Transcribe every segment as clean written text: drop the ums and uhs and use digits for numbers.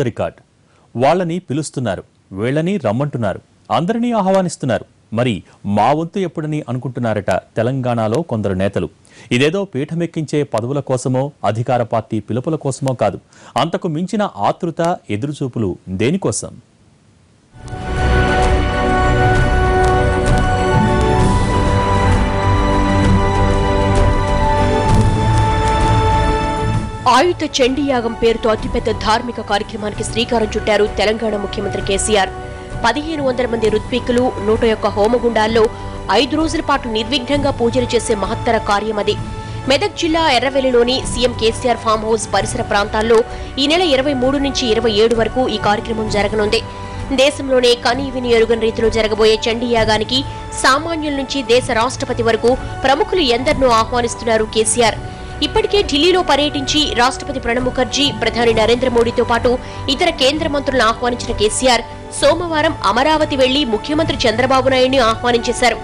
Record వాళ్ళని పిలుస్తున్నారు, వీళ్ళని రమ్మంటున్నారు, అందరినీ ఆహ్వానిస్తున్నారు. మరి మా వంతు ఎప్పుడని అనుకుంటున్నారట తెలంగాణలో కొందరు నేతలు. ఇదేదో పీఠమెక్కించే పదవుల కోసమో అధికార పార్టీ పిలుపుల కోసమో కాదు. అంతకు మించిన ఆతృత, ఎదురుచూపులు దేనికోసం? ఆయుధ చండీయాగం పేరుతో అతిపెద్ద ధార్మిక కార్యక్రమానికి శ్రీకారం చుట్టారు తెలంగాణ ముఖ్యమంత్రి కేసీఆర్. 1500 మంది ఋత్విక్కులు, 101 హోమగుండాల్లో 5 రోజుల పాటు నిర్విఘ్నంగా పూజలు చేసే మహత్తర కార్యం అది. మెదక్ జిల్లా ఎర్రవెల్లిలోని సీఎం కేసీఆర్ ఫామ్ హౌస్ పరిసర ప్రాంతాల్లో ఈ నెల 23 నుంచి 27 వరకు ఈ కార్యక్రమం జరగనుంది. దేశంలోనే కనీవిని ఎరుగని రీతిలో జరగబోయే చండీయాగానికి సామాన్యుల నుంచి దేశ రాష్ట్రపతి వరకు ప్రముఖులు ఎందరినో ఆహ్వానిస్తున్నారు కేసీఆర్. ఇప్పటికే ఢిల్లీలో పర్యటించి రాష్ట్రపతి ప్రణబ్ ముఖర్జీ, ప్రధాని నరేంద్ర మోడీతో పాటు ఇతర కేంద్ర మంత్రులను ఆహ్వానించిన కేసీఆర్ సోమవారం అమరావతి వెళ్లి ముఖ్యమంత్రి చంద్రబాబు నాయుడిని ఆహ్వానించేశారు.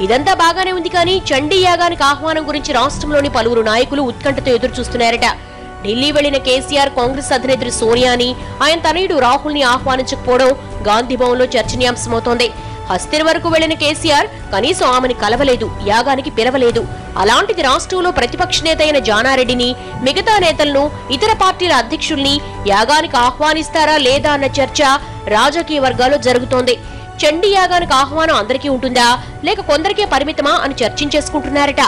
ఇదంతా బాగానే ఉంది, కానీ చండీ యాగానికి ఆహ్వానం గురించి రాష్ట్రంలోని పలువురు నాయకులు ఉత్కంఠతో ఎదురుచూస్తున్నారట. ఢిల్లీ వెళ్లిన కేసీఆర్ కాంగ్రెస్ అధినేత్రి సోనియాని, ఆయన తనయుడు రాహుల్ ని ఆహ్వానించకపోవడం గాంధీభవన్లో చర్చనీయాంశమవుతోంది. హస్తిన వరకు వెళ్లిన కేసీఆర్ కనీసం ఆమెని కలవలేదు, యాగానికి పిలవలేదు. అలాంటిది రాష్ట్రంలో ప్రతిపక్ష నేత అయిన జానారెడ్డిని, మిగతా నేతలను, ఇతర పార్టీల అధ్యక్షుల్ని యాగానికి ఆహ్వానిస్తారా లేదా అన్న చర్చ రాజకీయ వర్గాల్లో జరుగుతోంది. చండీ యాగానికి ఆహ్వానం అందరికీ ఉంటుందా, లేక కొందరికే పరిమితమా అని చర్చించేసుకుంటున్నారట.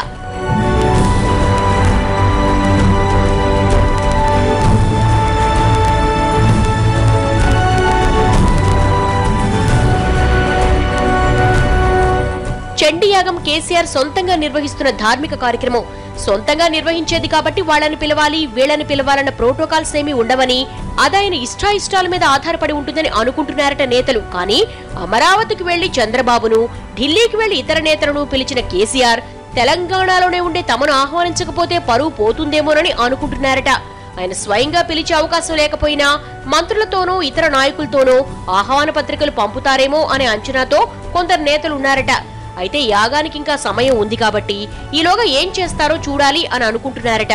చండీయాగం కేసీఆర్ సొంతంగా నిర్వహిస్తున్న ధార్మిక కార్యక్రమం. సొంతంగా నిర్వహించేది కాబట్టి వాళ్ళని పిలవాలి, వీళ్ళని పిలవాలన్న ప్రోటోకాల్స్ ఏమీ ఉండవని, అదాయన ఇష్టాయిష్టాల మీద ఆధారపడి ఉంటుందని అనుకుంటున్నారట నేతలు. కానీ అమరావతికి వెళ్లి చంద్రబాబును, ఢిల్లీకి వెళ్లి ఇతర నేతలను పిలిచిన కేసీఆర్ తెలంగాణలోనే ఉండే తమను ఆహ్వానించకపోతే పరువు పోతుందేమోనని అనుకుంటున్నారట. ఆయన స్వయంగా పిలిచే అవకాశం లేకపోయినా మంత్రులతోనో ఇతర నాయకులతోనో ఆహ్వాన పత్రికలు పంపుతారేమో అనే అంచనాతో కొందరు నేతలున్నారట. అయితే యాగానికి ఇంకా సమయం ఉంది కాబట్టి ఈలోగా ఏం చేస్తారో చూడాలి అని అనుకుంటున్నారట.